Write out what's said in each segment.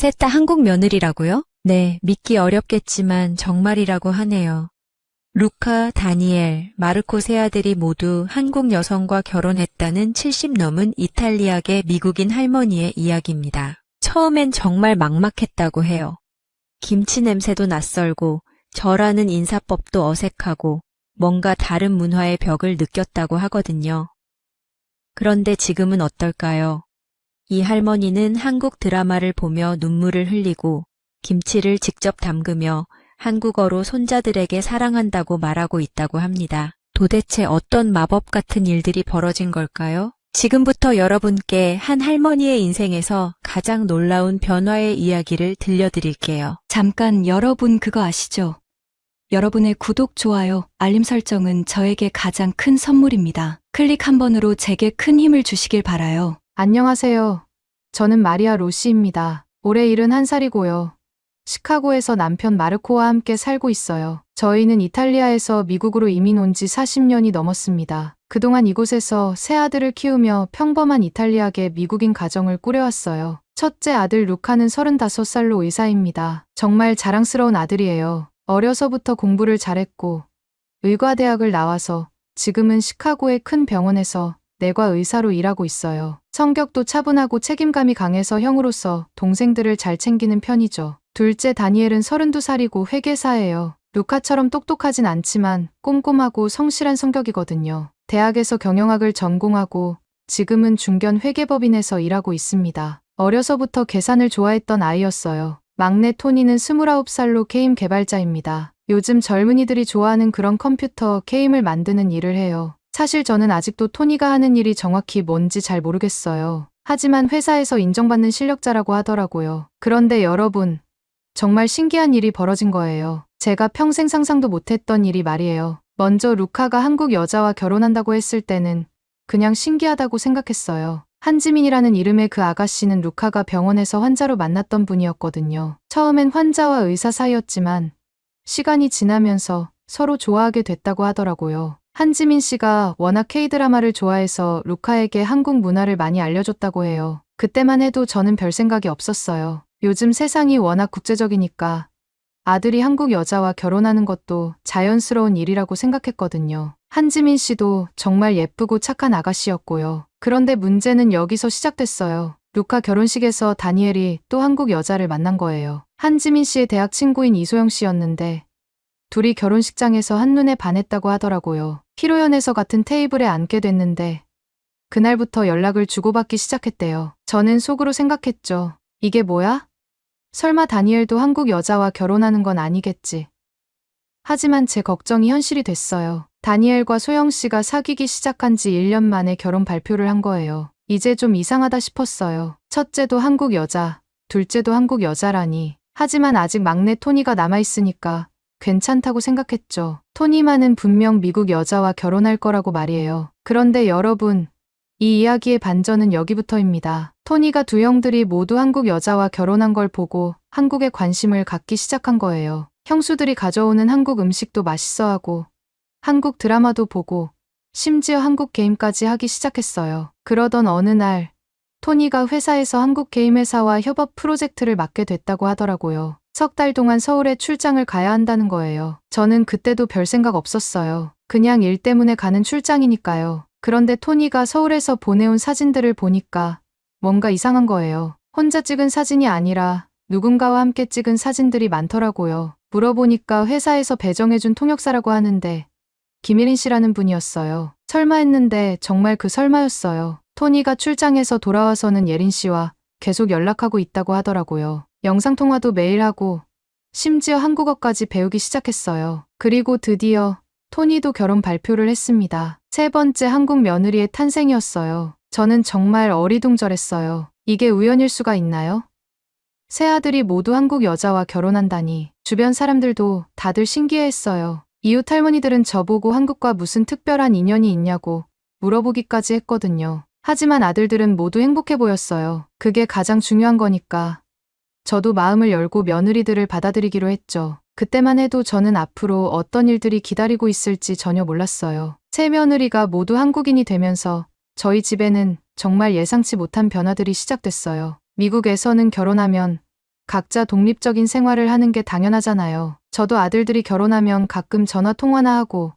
셋 다 한국 며느리라고요? 네, 믿기 어렵겠지만 정말이라고 하네요. 루카, 다니엘, 마르코 세 아들이 모두 한국 여성과 결혼했다는 70 넘은 이탈리아계 미국인 할머니의 이야기입니다. 처음엔 정말 막막했다고 해요. 김치 냄새도 낯설고 저라는 인사법도 어색하고 뭔가 다른 문화의 벽을 느꼈다고 하거든요. 그런데 지금은 어떨까요? 이 할머니는 한국 드라마를 보며 눈물을 흘리고 김치를 직접 담그며 한국어로 손자들에게 사랑한다고 말하고 있다고 합니다. 도대체 어떤 마법 같은 일들이 벌어진 걸까요? 지금부터 여러분께 한 할머니의 인생에서 가장 놀라운 변화의 이야기를 들려드릴게요. 잠깐 여러분 그거 아시죠? 여러분의 구독, 좋아요, 알림 설정은 저에게 가장 큰 선물입니다. 클릭 한 번으로 제게 큰 힘을 주시길 바라요. 안녕하세요. 저는 마리아 로시입니다. 올해 71살이고요. 시카고에서 남편 마르코와 함께 살고 있어요. 저희는 이탈리아에서 미국으로 이민 온 지 40년이 넘었습니다. 그동안 이곳에서 세 아들을 키우며 평범한 이탈리아계 미국인 가정을 꾸려왔어요. 첫째 아들 루카는 35살로 의사입니다. 정말 자랑스러운 아들이에요. 어려서부터 공부를 잘했고 의과대학을 나와서 지금은 시카고의 큰 병원에서 내과 의사로 일하고 있어요. 성격도 차분하고 책임감이 강해서 형으로서 동생들을 잘 챙기는 편이죠. 둘째 다니엘은 32살이고 회계사예요. 루카처럼 똑똑하진 않지만 꼼꼼하고 성실한 성격이거든요. 대학에서 경영학을 전공하고 지금은 중견 회계법인에서 일하고 있습니다. 어려서부터 계산을 좋아했던 아이였어요. 막내 토니는 29살로 게임 개발자입니다. 요즘 젊은이들이 좋아하는 그런 컴퓨터 게임을 만드는 일을 해요. 사실 저는 아직도 토니가 하는 일이 정확히 뭔지 잘 모르겠어요. 하지만 회사에서 인정받는 실력자라고 하더라고요. 그런데 여러분, 정말 신기한 일이 벌어진 거예요. 제가 평생 상상도 못했던 일이 말이에요. 먼저 루카가 한국 여자와 결혼한다고 했을 때는 그냥 신기하다고 생각했어요. 한지민이라는 이름의 그 아가씨는 루카가 병원에서 환자로 만났던 분이었거든요. 처음엔 환자와 의사 사이였지만 시간이 지나면서 서로 좋아하게 됐다고 하더라고요. 한지민 씨가 워낙 K-드라마를 좋아해서 루카에게 한국 문화를 많이 알려줬다고 해요. 그때만 해도 저는 별 생각이 없었어요. 요즘 세상이 워낙 국제적이니까 아들이 한국 여자와 결혼하는 것도 자연스러운 일이라고 생각했거든요. 한지민 씨도 정말 예쁘고 착한 아가씨였고요. 그런데 문제는 여기서 시작됐어요. 루카 결혼식에서 다니엘이 또 한국 여자를 만난 거예요. 한지민 씨의 대학 친구인 이소영 씨였는데 둘이 결혼식장에서 한눈에 반했다고 하더라고요. 피로연에서 같은 테이블에 앉게 됐는데 그날부터 연락을 주고받기 시작했대요. 저는 속으로 생각했죠. 이게 뭐야? 설마 다니엘도 한국 여자와 결혼하는 건 아니겠지. 하지만 제 걱정이 현실이 됐어요. 다니엘과 소영 씨가 사귀기 시작한 지 1년 만에 결혼 발표를 한 거예요. 이제 좀 이상하다 싶었어요. 첫째도 한국 여자, 둘째도 한국 여자라니. 하지만 아직 막내 토니가 남아있으니까 괜찮다고 생각했죠. 토니만은 분명 미국 여자와 결혼할 거라고 말이에요. 그런데 여러분, 이 이야기의 반전은 여기부터입니다. 토니가 두 형들이 모두 한국 여자와 결혼한 걸 보고 한국에 관심을 갖기 시작한 거예요. 형수들이 가져오는 한국 음식도 맛있어하고 한국 드라마도 보고 심지어 한국 게임까지 하기 시작했어요. 그러던 어느 날 토니가 회사에서 한국 게임 회사와 협업 프로젝트를 맡게 됐다고 하더라고요. 3달 동안 서울에 출장을 가야 한다는 거예요. 저는 그때도 별 생각 없었어요. 그냥 일 때문에 가는 출장이니까요. 그런데 토니가 서울에서 보내온 사진들을 보니까 뭔가 이상한 거예요. 혼자 찍은 사진이 아니라 누군가와 함께 찍은 사진들이 많더라고요. 물어보니까 회사에서 배정해준 통역사라고 하는데 김예린 씨라는 분이었어요. 설마 했는데 정말 그 설마였어요. 토니가 출장에서 돌아와서는 예린 씨와 계속 연락하고 있다고 하더라고요. 영상통화도 매일 하고 심지어 한국어까지 배우기 시작했어요. 그리고 드디어 토니도 결혼 발표를 했습니다. 세 번째 한국 며느리의 탄생이었어요. 저는 정말 어리둥절했어요. 이게 우연일 수가 있나요? 세 아들이 모두 한국 여자와 결혼한다니. 주변 사람들도 다들 신기해했어요. 이웃 할머니들은 저보고 한국과 무슨 특별한 인연이 있냐고 물어보기까지 했거든요. 하지만 아들들은 모두 행복해 보였어요. 그게 가장 중요한 거니까. 저도 마음을 열고 며느리들을 받아들이기로 했죠. 그때만 해도 저는 앞으로 어떤 일들이 기다리고 있을지 전혀 몰랐어요. 세 며느리가 모두 한국인이 되면서 저희 집에는 정말 예상치 못한 변화들이 시작됐어요. 미국에서는 결혼하면 각자 독립적인 생활을 하는 게 당연하잖아요. 저도 아들들이 결혼하면 가끔 전화 통화나 하고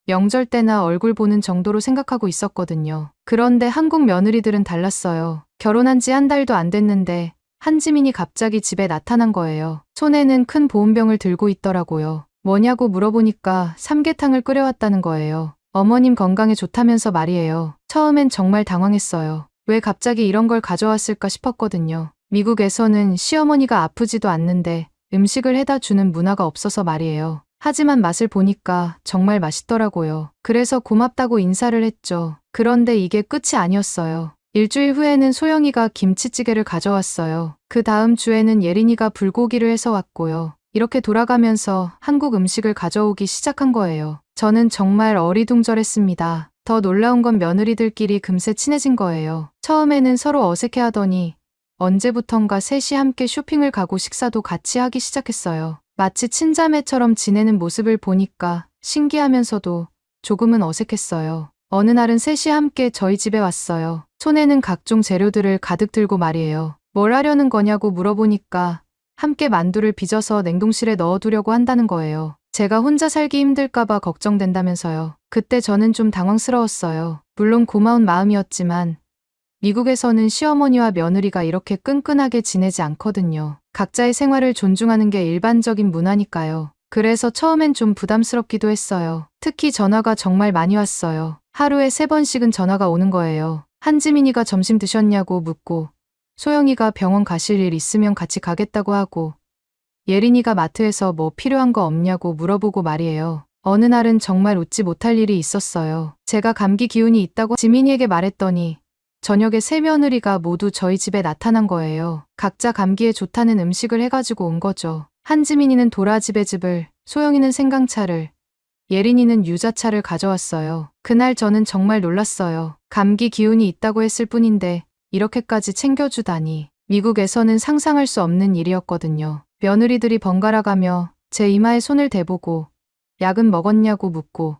명절 때나 얼굴 보는 정도로 생각하고 있었거든요. 그런데 한국 며느리들은 달랐어요. 결혼한 지 한 달도 안 됐는데 한지민이 갑자기 집에 나타난 거예요. 손에는 큰 보온병을 들고 있더라고요. 뭐냐고 물어보니까 삼계탕을 끓여왔다는 거예요. 어머님 건강에 좋다면서 말이에요. 처음엔 정말 당황했어요. 왜 갑자기 이런 걸 가져왔을까 싶었거든요. 미국에서는 시어머니가 아프지도 않는데 음식을 해다 주는 문화가 없어서 말이에요. 하지만 맛을 보니까 정말 맛있더라고요. 그래서 고맙다고 인사를 했죠. 그런데 이게 끝이 아니었어요. 일주일 후에는 소영이가 김치찌개를 가져왔어요. 그 다음 주에는 예린이가 불고기를 해서 왔고요. 이렇게 돌아가면서 한국 음식을 가져오기 시작한 거예요. 저는 정말 어리둥절했습니다. 더 놀라운 건 며느리들끼리 금세 친해진 거예요. 처음에는 서로 어색해하더니 언제부턴가 셋이 함께 쇼핑을 가고 식사도 같이 하기 시작했어요. 마치 친자매처럼 지내는 모습을 보니까 신기하면서도 조금은 어색했어요. 어느 날은 셋이 함께 저희 집에 왔어요. 손에는 각종 재료들을 가득 들고 말이에요. 뭘 하려는 거냐고 물어보니까 함께 만두를 빚어서 냉동실에 넣어두려고 한다는 거예요. 제가 혼자 살기 힘들까봐 걱정된다면서요. 그때 저는 좀 당황스러웠어요. 물론 고마운 마음이었지만 미국에서는 시어머니와 며느리가 이렇게 끈끈하게 지내지 않거든요. 각자의 생활을 존중하는 게 일반적인 문화니까요. 그래서 처음엔 좀 부담스럽기도 했어요. 특히 전화가 정말 많이 왔어요. 하루에 3번씩은 전화가 오는 거예요. 한지민이가 점심 드셨냐고 묻고, 소영이가 병원 가실 일 있으면 같이 가겠다고 하고, 예린이가 마트에서 뭐 필요한 거 없냐고 물어보고 말이에요. 어느 날은 정말 웃지 못할 일이 있었어요. 제가 감기 기운이 있다고 지민이에게 말했더니 저녁에 세 며느리가 모두 저희 집에 나타난 거예요. 각자 감기에 좋다는 음식을 해가지고 온 거죠. 한지민이는 도라지배즙을, 소영이는 생강차를, 예린이는 유자차를 가져왔어요. 그날 저는 정말 놀랐어요. 감기 기운이 있다고 했을 뿐인데 이렇게까지 챙겨주다니. 미국에서는 상상할 수 없는 일이었거든요. 며느리들이 번갈아가며 제 이마에 손을 대보고 약은 먹었냐고 묻고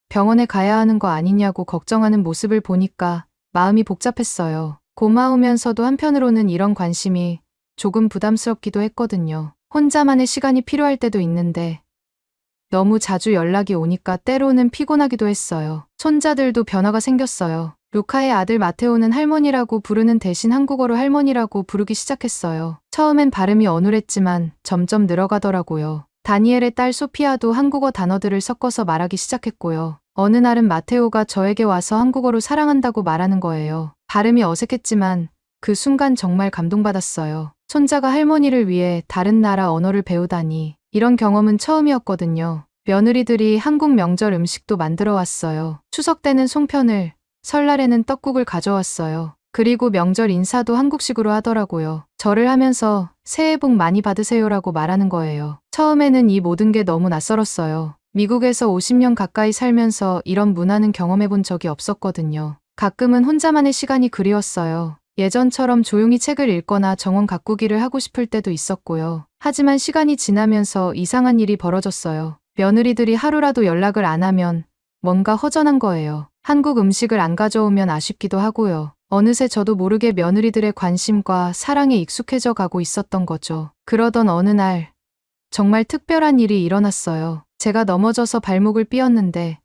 병원에 가야 하는 거 아니냐고 걱정하는 모습을 보니까 마음이 복잡했어요. 고마우면서도 한편으로는 이런 관심이 조금 부담스럽기도 했거든요. 혼자만의 시간이 필요할 때도 있는데 너무 자주 연락이 오니까 때로는 피곤하기도 했어요. 손자들도 변화가 생겼어요. 루카의 아들 마테오는 할머니라고 부르는 대신 한국어로 할머니라고 부르기 시작했어요. 처음엔 발음이 어눌했지만 점점 늘어가더라고요. 다니엘의 딸 소피아도 한국어 단어들을 섞어서 말하기 시작했고요. 어느 날은 마테오가 저에게 와서 한국어로 사랑한다고 말하는 거예요. 발음이 어색했지만 그 순간 정말 감동받았어요. 손자가 할머니를 위해 다른 나라 언어를 배우다니. 이런 경험은 처음이었거든요. 며느리들이 한국 명절 음식도 만들어 왔어요. 추석 때는 송편을, 설날에는 떡국을 가져왔어요. 그리고 명절 인사도 한국식으로 하더라고요. 절을 하면서 새해 복 많이 받으세요라고 말하는 거예요. 처음에는 이 모든 게 너무 낯설었어요. 미국에서 50년 가까이 살면서 이런 문화는 경험해 본 적이 없었거든요. 가끔은 혼자만의 시간이 그리웠어요. 예전처럼 조용히 책을 읽거나 정원 가꾸기를 하고 싶을 때도 있었고요. 하지만 시간이 지나면서 이상한 일이 벌어졌어요. 며느리들이 하루라도 연락을 안 하면 뭔가 허전한 거예요. 한국 음식을 안 가져오면 아쉽기도 하고요. 어느새 저도 모르게 며느리들의 관심과 사랑에 익숙해져 가고 있었던 거죠. 그러던 어느 날 정말 특별한 일이 일어났어요. 제가 넘어져서 발목을 삐었는데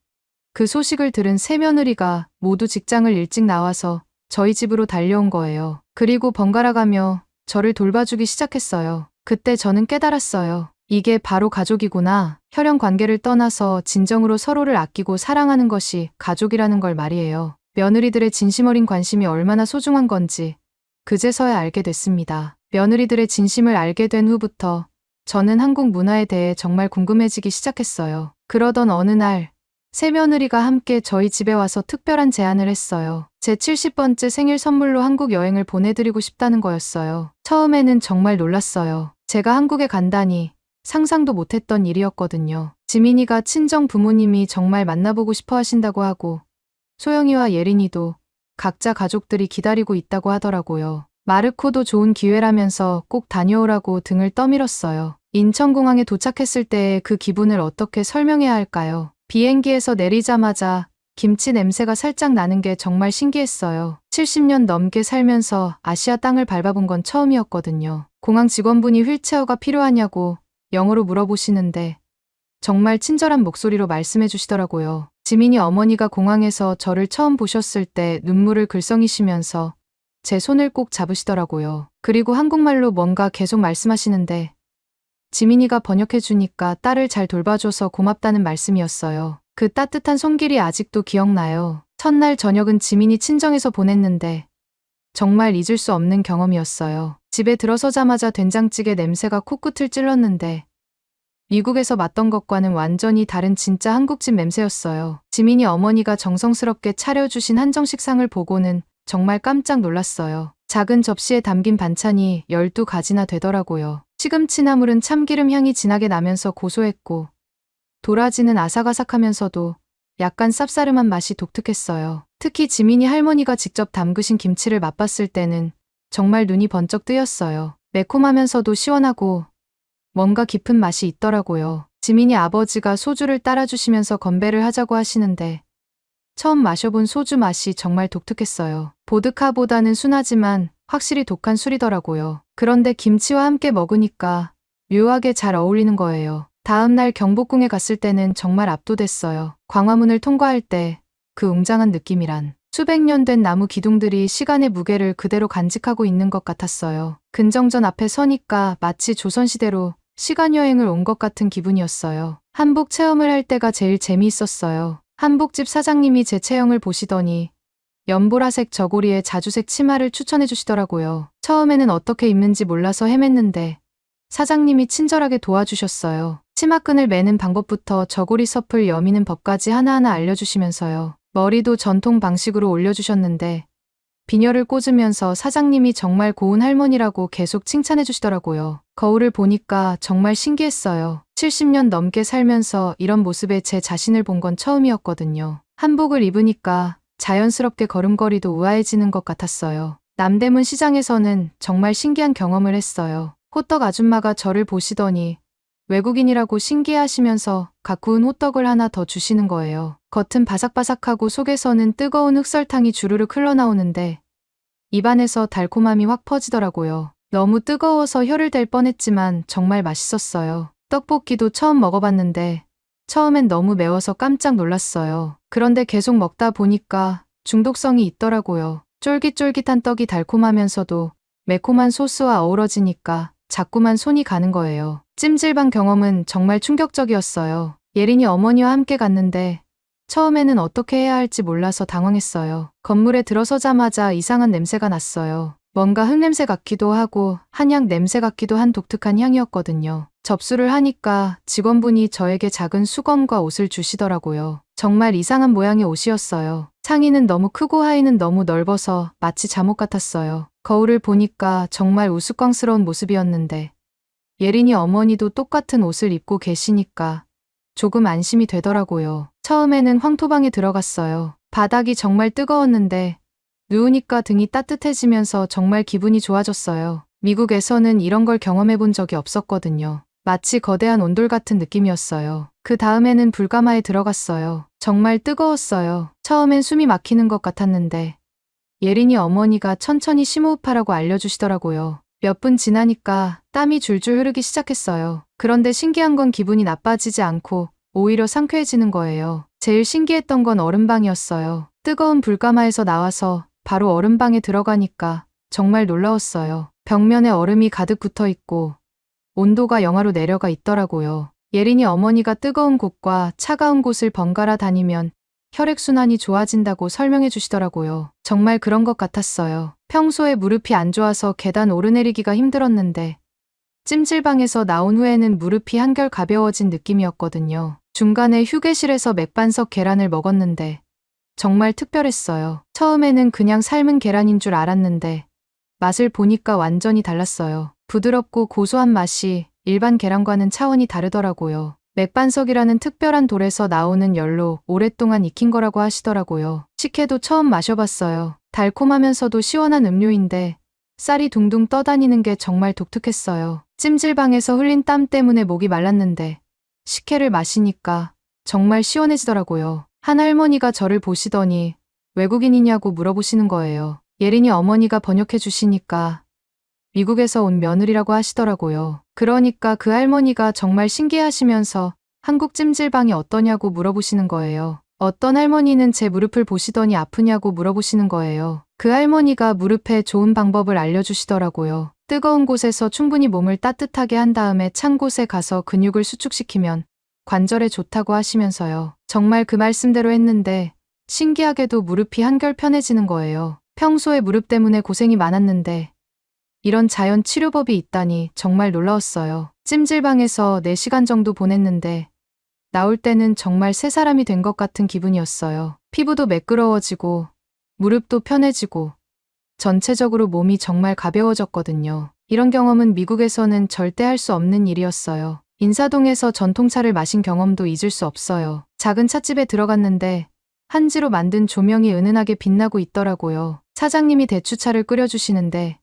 그 소식을 들은 세 며느리가 모두 직장을 일찍 나와서 저희 집으로 달려온 거예요. 그리고 번갈아가며 저를 돌봐주기 시작했어요. 그때 저는 깨달았어요. 이게 바로 가족이구나. 혈연 관계를 떠나서 진정으로 서로를 아끼고 사랑하는 것이 가족이라는 걸 말이에요. 며느리들의 진심 어린 관심이 얼마나 소중한 건지 그제서야 알게 됐습니다. 며느리들의 진심을 알게 된 후부터 저는 한국 문화에 대해 정말 궁금해지기 시작했어요. 그러던 어느 날 세 며느리가 함께 저희 집에 와서 특별한 제안을 했어요. 제 70번째 생일 선물로 한국 여행을 보내드리고 싶다는 거였어요. 처음에는 정말 놀랐어요. 제가 한국에 간다니 상상도 못했던 일이었거든요. 지민이가 친정 부모님이 정말 만나보고 싶어 하신다고 하고 소영이와 예린이도 각자 가족들이 기다리고 있다고 하더라고요. 마르코도 좋은 기회라면서 꼭 다녀오라고 등을 떠밀었어요. 인천공항에 도착했을 때의 그 기분을 어떻게 설명해야 할까요? 비행기에서 내리자마자 김치 냄새가 살짝 나는 게 정말 신기했어요. 70년 넘게 살면서 아시아 땅을 밟아본 건 처음이었거든요. 공항 직원분이 휠체어가 필요하냐고 영어로 물어보시는데 정말 친절한 목소리로 말씀해 주시더라고요. 지민이 어머니가 공항에서 저를 처음 보셨을 때 눈물을 글썽이시면서 제 손을 꼭 잡으시더라고요. 그리고 한국말로 뭔가 계속 말씀하시는데 지민이가 번역해 주니까 딸을 잘 돌봐줘서 고맙다는 말씀이었어요. 그 따뜻한 손길이 아직도 기억나요. 첫날 저녁은 지민이 친정에서 보냈는데 정말 잊을 수 없는 경험이었어요. 집에 들어서자마자 된장찌개 냄새가 코끝을 찔렀는데 미국에서 맡던 것과는 완전히 다른 진짜 한국집 냄새였어요. 지민이 어머니가 정성스럽게 차려주신 한정 식상을 보고는 정말 깜짝 놀랐어요. 작은 접시에 담긴 반찬이 12가지나 되더라고요. 시금치 나물은 참기름 향이 진하게 나면서 고소했고 도라지는 아삭아삭하면서도 약간 쌉싸름한 맛이 독특했어요. 특히 지민이 할머니가 직접 담그신 김치를 맛봤을 때는 정말 눈이 번쩍 뜨였어요. 매콤하면서도 시원하고 뭔가 깊은 맛이 있더라고요. 지민이 아버지가 소주를 따라주시면서 건배를 하자고 하시는데 처음 마셔본 소주 맛이 정말 독특했어요. 보드카보다는 순하지만 확실히 독한 술이더라고요. 그런데 김치와 함께 먹으니까 묘하게 잘 어울리는 거예요. 다음날 경복궁에 갔을 때는 정말 압도됐어요. 광화문을 통과할 때 그 웅장한 느낌이란 수백 년 된 나무 기둥들이 시간의 무게를 그대로 간직하고 있는 것 같았어요. 근정전 앞에 서니까 마치 조선시대로 시간여행을 온 것 같은 기분이었어요. 한복 체험을 할 때가 제일 재미있었어요. 한복집 사장님이 제 체형을 보시더니 연보라색 저고리에 자주색 치마를 추천해 주시더라고요. 처음에는 어떻게 입는지 몰라서 헤맸는데 사장님이 친절하게 도와주셨어요. 치마끈을 매는 방법부터 저고리 섭을 여미는 법까지 하나하나 알려주시면서요. 머리도 전통 방식으로 올려주셨는데 비녀를 꽂으면서 사장님이 정말 고운 할머니라고 계속 칭찬해 주시더라고요. 거울을 보니까 정말 신기했어요. 70년 넘게 살면서 이런 모습에 제 자신을 본 건 처음이었거든요. 한복을 입으니까 자연스럽게 걸음걸이도 우아해지는 것 같았어요. 남대문 시장에서는 정말 신기한 경험을 했어요. 호떡 아줌마가 저를 보시더니 외국인이라고 신기해하시면서 갓 구운 호떡을 하나 더 주시는 거예요. 겉은 바삭바삭하고 속에서는 뜨거운 흑설탕이 주르륵 흘러나오는데 입안에서 달콤함이 확 퍼지더라고요. 너무 뜨거워서 혀를 댈 뻔했지만 정말 맛있었어요. 떡볶이도 처음 먹어봤는데 처음엔 너무 매워서 깜짝 놀랐어요. 그런데 계속 먹다 보니까 중독성이 있더라고요. 쫄깃쫄깃한 떡이 달콤하면서도 매콤한 소스와 어우러지니까 자꾸만 손이 가는 거예요. 찜질방 경험은 정말 충격적이었어요. 예린이 어머니와 함께 갔는데 처음에는 어떻게 해야 할지 몰라서 당황했어요. 건물에 들어서자마자 이상한 냄새가 났어요. 뭔가 흙냄새 같기도 하고 한약 냄새 같기도 한 독특한 향이었거든요. 접수를 하니까 직원분이 저에게 작은 수건과 옷을 주시더라고요. 정말 이상한 모양의 옷이었어요. 상의는 너무 크고 하의는 너무 넓어서 마치 잠옷 같았어요. 거울을 보니까 정말 우스꽝스러운 모습이었는데 예린이 어머니도 똑같은 옷을 입고 계시니까 조금 안심이 되더라고요. 처음에는 황토방에 들어갔어요. 바닥이 정말 뜨거웠는데 누우니까 등이 따뜻해지면서 정말 기분이 좋아졌어요. 미국에서는 이런 걸 경험해 본 적이 없었거든요. 마치 거대한 온돌 같은 느낌이었어요. 그 다음에는 불가마에 들어갔어요. 정말 뜨거웠어요. 처음엔 숨이 막히는 것 같았는데 예린이 어머니가 천천히 심호흡하라고 알려주시더라고요. 몇 분 지나니까 땀이 줄줄 흐르기 시작했어요. 그런데 신기한 건 기분이 나빠지지 않고 오히려 상쾌해지는 거예요. 제일 신기했던 건 얼음방이었어요. 뜨거운 불가마에서 나와서 바로 얼음방에 들어가니까 정말 놀라웠어요. 벽면에 얼음이 가득 붙어 있고 온도가 영하로 내려가 있더라고요. 예린이 어머니가 뜨거운 곳과 차가운 곳을 번갈아 다니면 혈액순환이 좋아진다고 설명해 주시더라고요. 정말 그런 것 같았어요. 평소에 무릎이 안 좋아서 계단 오르내리기가 힘들었는데 찜질방에서 나온 후에는 무릎이 한결 가벼워진 느낌이었거든요. 중간에 휴게실에서 맥반석 계란을 먹었는데 정말 특별했어요. 처음에는 그냥 삶은 계란인 줄 알았는데 맛을 보니까 완전히 달랐어요. 부드럽고 고소한 맛이 일반 계란과는 차원이 다르더라고요. 맥반석이라는 특별한 돌에서 나오는 열로 오랫동안 익힌 거라고 하시더라고요. 식혜도 처음 마셔봤어요. 달콤하면서도 시원한 음료인데 쌀이 둥둥 떠다니는 게 정말 독특했어요. 찜질방에서 흘린 땀 때문에 목이 말랐는데 식혜를 마시니까 정말 시원해지더라고요. 한 할머니가 저를 보시더니 외국인이냐고 물어보시는 거예요. 예린이 어머니가 번역해 주시니까 미국에서 온 며느리라고 하시더라고요. 그러니까 그 할머니가 정말 신기해하시면서 한국 찜질방이 어떠냐고 물어보시는 거예요. 어떤 할머니는 제 무릎을 보시더니 아프냐고 물어보시는 거예요. 그 할머니가 무릎에 좋은 방법을 알려주시더라고요. 뜨거운 곳에서 충분히 몸을 따뜻하게 한 다음에 찬 곳에 가서 근육을 수축시키면 관절에 좋다고 하시면서요. 정말 그 말씀대로 했는데 신기하게도 무릎이 한결 편해지는 거예요. 평소에 무릎 때문에 고생이 많았는데 이런 자연 치료법이 있다니 정말 놀라웠어요. 찜질방에서 4시간 정도 보냈는데 나올 때는 정말 새 사람이 된 것 같은 기분이었어요. 피부도 매끄러워지고 무릎도 편해지고 전체적으로 몸이 정말 가벼워졌거든요. 이런 경험은 미국에서는 절대 할 수 없는 일이었어요. 인사동에서 전통차를 마신 경험도 잊을 수 없어요. 작은 찻집에 들어갔는데 한지로 만든 조명이 은은하게 빛나고 있더라고요. 사장님이 대추차를 끓여주시는데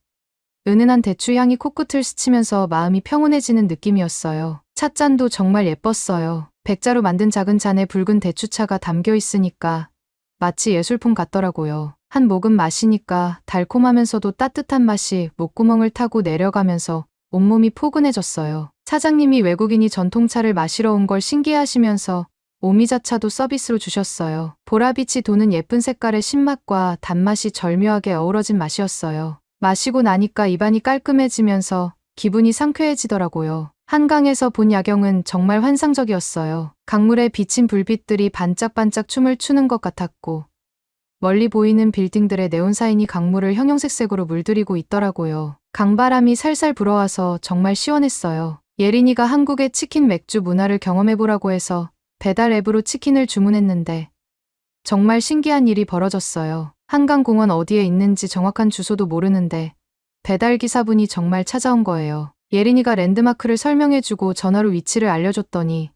은은한 대추 향이 코끝을 스치면서 마음이 평온해지는 느낌이었어요. 찻잔도 정말 예뻤어요. 백자로 만든 작은 잔에 붉은 대추차가 담겨 있으니까 마치 예술품 같더라고요. 한 모금 마시니까 달콤하면서도 따뜻한 맛이 목구멍을 타고 내려가면서 온몸이 포근해졌어요. 사장님이 외국인이 전통차를 마시러 온 걸 신기해하시면서 오미자차도 서비스로 주셨어요. 보라빛이 도는 예쁜 색깔의 신맛과 단맛이 절묘하게 어우러진 맛이었어요. 마시고 나니까 입안이 깔끔해지면서 기분이 상쾌해지더라고요. 한강에서 본 야경은 정말 환상적이었어요. 강물에 비친 불빛들이 반짝반짝 춤을 추는 것 같았고 멀리 보이는 빌딩들의 네온사인이 강물을 형형색색으로 물들이고 있더라고요. 강바람이 살살 불어와서 정말 시원했어요. 예린이가 한국의 치킨 맥주 문화를 경험해보라고 해서 배달 앱으로 치킨을 주문했는데 정말 신기한 일이 벌어졌어요. 한강공원 어디에 있는지 정확한 주소도 모르는데 배달기사분이 정말 찾아온 거예요. 예린이가 랜드마크를 설명해주고 전화로 위치를 알려줬더니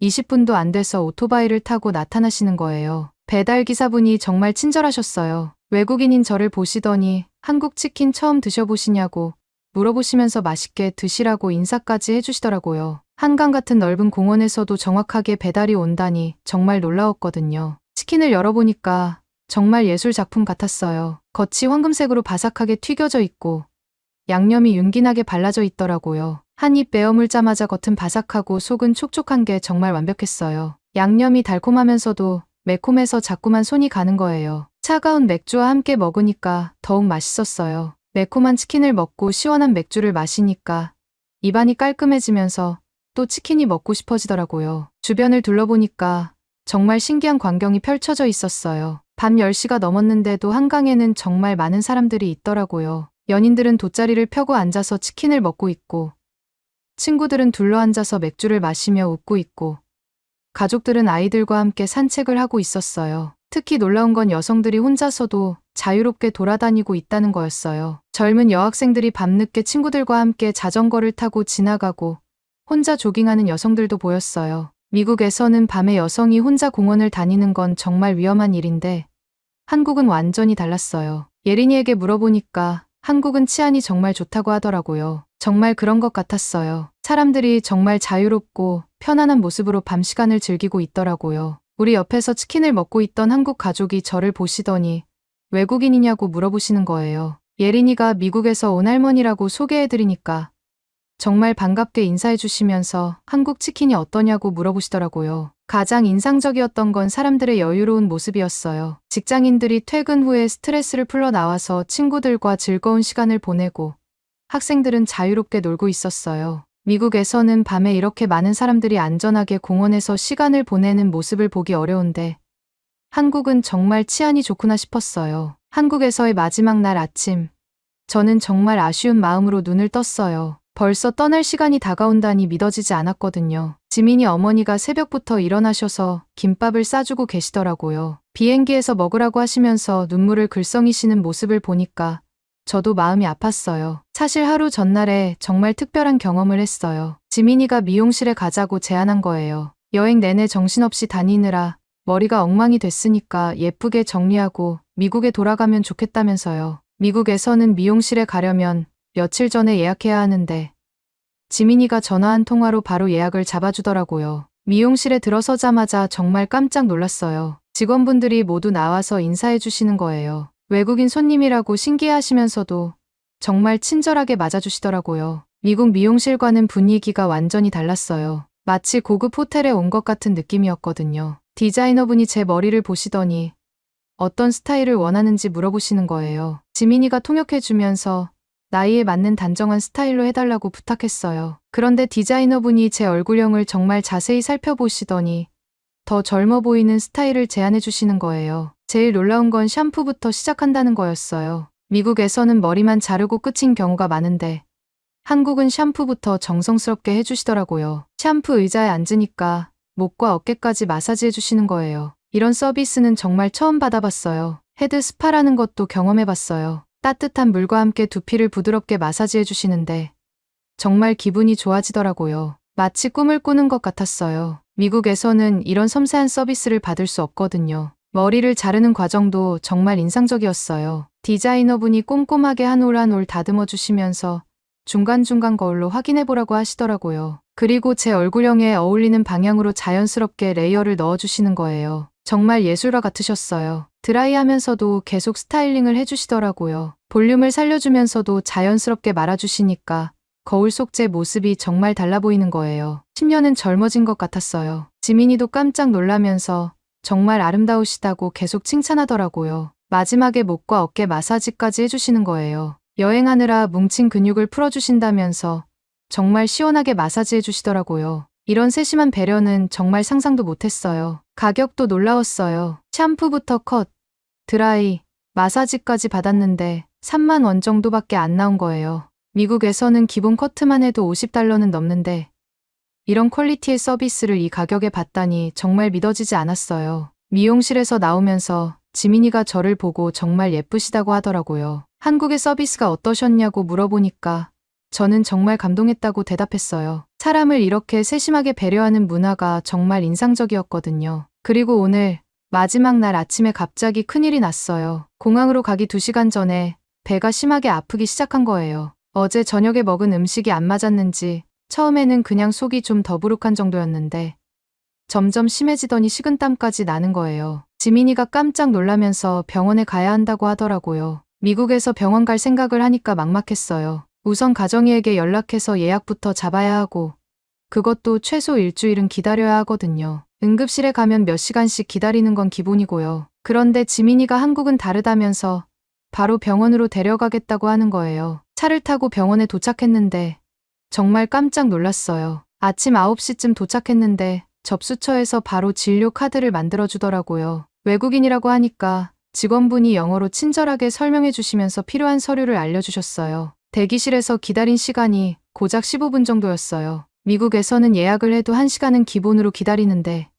20분도 안 돼서 오토바이를 타고 나타나시는 거예요. 배달기사분이 정말 친절하셨어요. 외국인인 저를 보시더니 한국 치킨 처음 드셔보시냐고 물어보시면서 맛있게 드시라고 인사까지 해주시더라고요. 한강 같은 넓은 공원에서도 정확하게 배달이 온다니 정말 놀라웠거든요. 치킨을 열어보니까 정말 예술 작품 같았어요. 겉이 황금색으로 바삭하게 튀겨져 있고 양념이 윤기나게 발라져 있더라고요. 한 입 베어 물자마자 겉은 바삭하고 속은 촉촉한 게 정말 완벽했어요. 양념이 달콤하면서도 매콤해서 자꾸만 손이 가는 거예요. 차가운 맥주와 함께 먹으니까 더욱 맛있었어요. 매콤한 치킨을 먹고 시원한 맥주를 마시니까 입안이 깔끔해지면서 또 치킨이 먹고 싶어지더라고요. 주변을 둘러보니까 정말 신기한 광경이 펼쳐져 있었어요. 밤 10시가 넘었는데도 한강에는 정말 많은 사람들이 있더라고요. 연인들은 돗자리를 펴고 앉아서 치킨을 먹고 있고 친구들은 둘러앉아서 맥주를 마시며 웃고 있고 가족들은 아이들과 함께 산책을 하고 있었어요. 특히 놀라운 건 여성들이 혼자서도 자유롭게 돌아다니고 있다는 거였어요. 젊은 여학생들이 밤늦게 친구들과 함께 자전거를 타고 지나가고 혼자 조깅하는 여성들도 보였어요. 미국에서는 밤에 여성이 혼자 공원을 다니는 건 정말 위험한 일인데 한국은 완전히 달랐어요. 예린이에게 물어보니까 한국은 치안이 정말 좋다고 하더라고요. 정말 그런 것 같았어요. 사람들이 정말 자유롭고 편안한 모습으로 밤 시간을 즐기고 있더라고요. 우리 옆에서 치킨을 먹고 있던 한국 가족이 저를 보시더니 외국인이냐고 물어보시는 거예요. 예린이가 미국에서 온 할머니라고 소개해드리니까 정말 반갑게 인사해 주시면서 한국 치킨이 어떠냐고 물어보시더라고요. 가장 인상적이었던 건 사람들의 여유로운 모습이었어요. 직장인들이 퇴근 후에 스트레스를 풀러 나와서 친구들과 즐거운 시간을 보내고 학생들은 자유롭게 놀고 있었어요. 미국에서는 밤에 이렇게 많은 사람들이 안전하게 공원에서 시간을 보내는 모습을 보기 어려운데 한국은 정말 치안이 좋구나 싶었어요. 한국에서의 마지막 날 아침, 저는 정말 아쉬운 마음으로 눈을 떴어요. 벌써 떠날 시간이 다가온다니 믿어지지 않았거든요. 지민이 어머니가 새벽부터 일어나셔서 김밥을 싸주고 계시더라고요. 비행기에서 먹으라고 하시면서 눈물을 글썽이시는 모습을 보니까 저도 마음이 아팠어요. 사실 하루 전날에 정말 특별한 경험을 했어요. 지민이가 미용실에 가자고 제안한 거예요. 여행 내내 정신없이 다니느라 머리가 엉망이 됐으니까 예쁘게 정리하고 미국에 돌아가면 좋겠다면서요. 미국에서는 미용실에 가려면 며칠 전에 예약해야 하는데 지민이가 전화 한 통화로 바로 예약을 잡아주더라고요. 미용실에 들어서자마자 정말 깜짝 놀랐어요. 직원분들이 모두 나와서 인사해 주시는 거예요. 외국인 손님이라고 신기해하시면서도 정말 친절하게 맞아주시더라고요. 미국 미용실과는 분위기가 완전히 달랐어요. 마치 고급 호텔에 온 것 같은 느낌이었거든요. 디자이너분이 제 머리를 보시더니 어떤 스타일을 원하는지 물어보시는 거예요. 지민이가 통역해주면서 나이에 맞는 단정한 스타일로 해달라고 부탁했어요. 그런데 디자이너분이 제 얼굴형을 정말 자세히 살펴보시더니 더 젊어 보이는 스타일을 제안해 주시는 거예요. 제일 놀라운 건 샴푸부터 시작한다는 거였어요. 미국에서는 머리만 자르고 끝인 경우가 많은데 한국은 샴푸부터 정성스럽게 해주시더라고요. 샴푸 의자에 앉으니까 목과 어깨까지 마사지해 주시는 거예요. 이런 서비스는 정말 처음 받아봤어요. 헤드 스파라는 것도 경험해봤어요. 따뜻한 물과 함께 두피를 부드럽게 마사지해 주시는데 정말 기분이 좋아지더라고요. 마치 꿈을 꾸는 것 같았어요. 미국에서는 이런 섬세한 서비스를 받을 수 없거든요. 머리를 자르는 과정도 정말 인상적이었어요. 디자이너분이 꼼꼼하게 한 올 한 올 다듬어 주시면서 중간중간 거울로 확인해 보라고 하시더라고요. 그리고 제 얼굴형에 어울리는 방향으로 자연스럽게 레이어를 넣어주시는 거예요. 정말 예술가 같으셨어요. 드라이하면서도 계속 스타일링을 해주시더라고요. 볼륨을 살려주면서도 자연스럽게 말아주시니까 거울 속 제 모습이 정말 달라 보이는 거예요. 10년은 젊어진 것 같았어요. 지민이도 깜짝 놀라면서 정말 아름다우시다고 계속 칭찬하더라고요. 마지막에 목과 어깨 마사지까지 해주시는 거예요. 여행하느라 뭉친 근육을 풀어주신다면서 정말 시원하게 마사지해 주시더라고요. 이런 세심한 배려는 정말 상상도 못했어요. 가격도 놀라웠어요. 샴푸부터 컷, 드라이, 마사지까지 받았는데 3만 원 정도밖에 안 나온 거예요. 미국에서는 기본 커트만 해도 $50는 넘는데 이런 퀄리티의 서비스를 이 가격에 받다니 정말 믿어지지 않았어요. 미용실에서 나오면서 지민이가 저를 보고 정말 예쁘시다고 하더라고요. 한국의 서비스가 어떠셨냐고 물어보니까 저는 정말 감동했다고 대답했어요. 사람을 이렇게 세심하게 배려하는 문화가 정말 인상적이었거든요. 그리고 오늘 마지막 날 아침에 갑자기 큰일이 났어요. 공항으로 가기 2시간 전에 배가 심하게 아프기 시작한 거예요. 어제 저녁에 먹은 음식이 안 맞았는지 처음에는 그냥 속이 좀 더부룩한 정도였는데 점점 심해지더니 식은땀까지 나는 거예요. 지민이가 깜짝 놀라면서 병원에 가야 한다고 하더라고요. 미국에서 병원 갈 생각을 하니까 막막했어요. 우선 가정의에게 연락해서 예약부터 잡아야 하고 그것도 최소 일주일은 기다려야 하거든요. 응급실에 가면 몇 시간씩 기다리는 건 기본이고요. 그런데 지민이가 한국은 다르다면서 바로 병원으로 데려가겠다고 하는 거예요. 차를 타고 병원에 도착했는데 정말 깜짝 놀랐어요. 아침 9시쯤 도착했는데 접수처에서 바로 진료 카드를 만들어주더라고요. 외국인이라고 하니까 직원분이 영어로 친절하게 설명해 주시면서 필요한 서류를 알려주셨어요. 대기실에서 기다린 시간이 고작 15분 정도였어요. 미국에서는 예약을 해도 1시간은 기본으로 기다리는데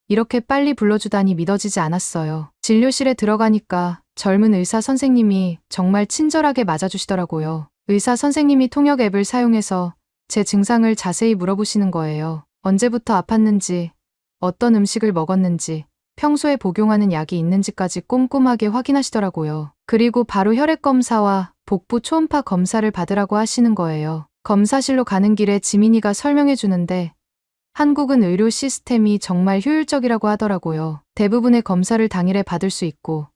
이렇게 빨리 불러주다니 믿어지지 않았어요. 진료실에 들어가니까 젊은 의사 선생님이 정말 친절하게 맞아주시더라고요. 의사 선생님이 통역 앱을 사용해서 제 증상을 자세히 물어보시는 거예요. 언제부터 아팠는지, 어떤 음식을 먹었는지, 평소에 복용하는 약이 있는지까지 꼼꼼하게 확인하시더라고요. 그리고 바로 혈액 검사와 복부 초음파 검사를 받으라고 하시는 거예요. 검사실로 가는 길에 지민이가 설명해 주는데 한국은 의료 시스템이 정말 효율적이라고 하더라고요. 대부분의 검사를 당일에 받을 수 있고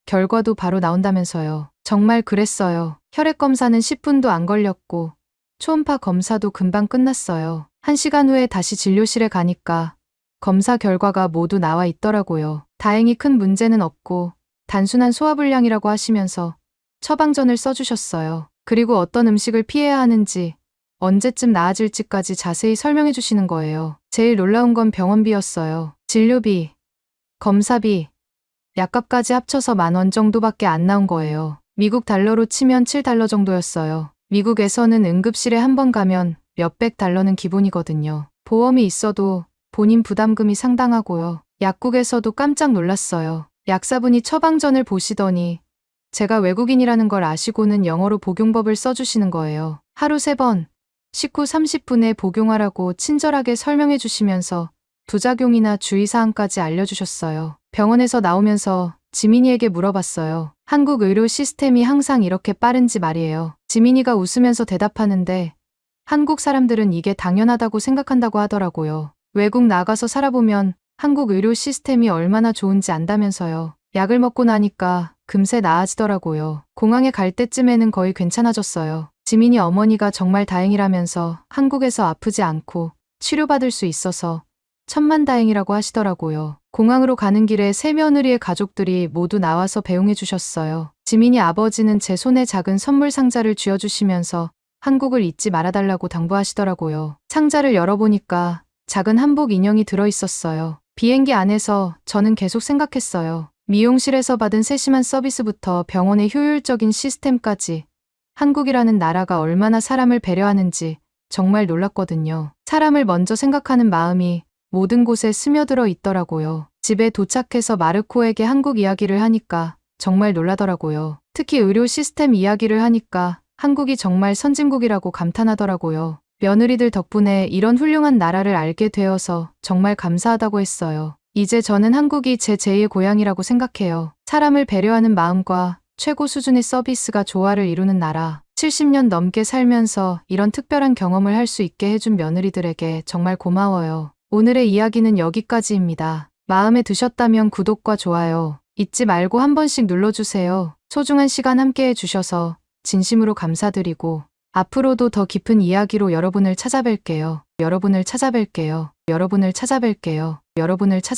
결과도 바로 나온다면서요. 정말 그랬어요. 혈액 검사는 10분도 안 걸렸고 초음파 검사도 금방 끝났어요. 1시간 후에 다시 진료실에 가니까 검사 결과가 모두 나와 있더라고요. 다행히 큰 문제는 없고 단순한 소화불량이라고 하시면서 처방전을 써주셨어요. 그리고 어떤 음식을 피해야 하는지 언제쯤 나아질지까지 자세히 설명해 주시는 거예요. 제일 놀라운 건 병원비였어요. 진료비, 검사비, 약값까지 합쳐서 10,000원 정도밖에 안 나온 거예요. 미국 달러로 치면 $7 정도였어요. 미국에서는 응급실에 한 번 가면 몇백 달러는 기본이거든요. 보험이 있어도 본인 부담금이 상당하고요. 약국에서도 깜짝 놀랐어요. 약사분이 처방전을 보시더니 제가 외국인이라는 걸 아시고는 영어로 복용법을 써주시는 거예요. 하루 3번, 식후 30분에 복용하라고 친절하게 설명해 주시면서 부작용이나 주의사항까지 알려주셨어요. 병원에서 나오면서 지민이에게 물어봤어요. 한국 의료 시스템이 항상 이렇게 빠른지 말이에요. 지민이가 웃으면서 대답하는데 한국 사람들은 이게 당연하다고 생각한다고 하더라고요. 외국 나가서 살아보면 한국 의료 시스템이 얼마나 좋은지 안다면서요. 약을 먹고 나니까 금세 나아지더라고요. 공항에 갈 때쯤에는 거의 괜찮아졌어요. 지민이 어머니가 정말 다행이라면서 한국에서 아프지 않고 치료받을 수 있어서 천만다행이라고 하시더라고요. 공항으로 가는 길에 새 며느리의 가족들이 모두 나와서 배웅해 주셨어요. 지민이 아버지는 제 손에 작은 선물 상자를 쥐어주시면서 한국을 잊지 말아달라고 당부하시더라고요. 상자를 열어보니까 작은 한복 인형이 들어있었어요. 비행기 안에서 저는 계속 생각했어요. 미용실에서 받은 세심한 서비스부터 병원의 효율적인 시스템까지 한국이라는 나라가 얼마나 사람을 배려하는지 정말 놀랐거든요. 사람을 먼저 생각하는 마음이 모든 곳에 스며들어 있더라고요. 집에 도착해서 마르코에게 한국 이야기를 하니까 정말 놀라더라고요. 특히 의료 시스템 이야기를 하니까 한국이 정말 선진국이라고 감탄하더라고요. 며느리들 덕분에 이런 훌륭한 나라를 알게 되어서 정말 감사하다고 했어요. 이제 저는 한국이 제 제2의 고향이라고 생각해요. 사람을 배려하는 마음과 최고 수준의 서비스가 조화를 이루는 나라. 70년 넘게 살면서 이런 특별한 경험을 할 수 있게 해준 며느리들에게 정말 고마워요. 오늘의 이야기는 여기까지입니다. 마음에 드셨다면 구독과 좋아요 잊지 말고 한 번씩 눌러주세요. 소중한 시간 함께 해주셔서 진심으로 감사드리고 앞으로도 더 깊은 이야기로 여러분을 찾아뵐게요. 여러분을 찾아뵐게요. 여러분을 찾아뵐게요. 여러분을 찾아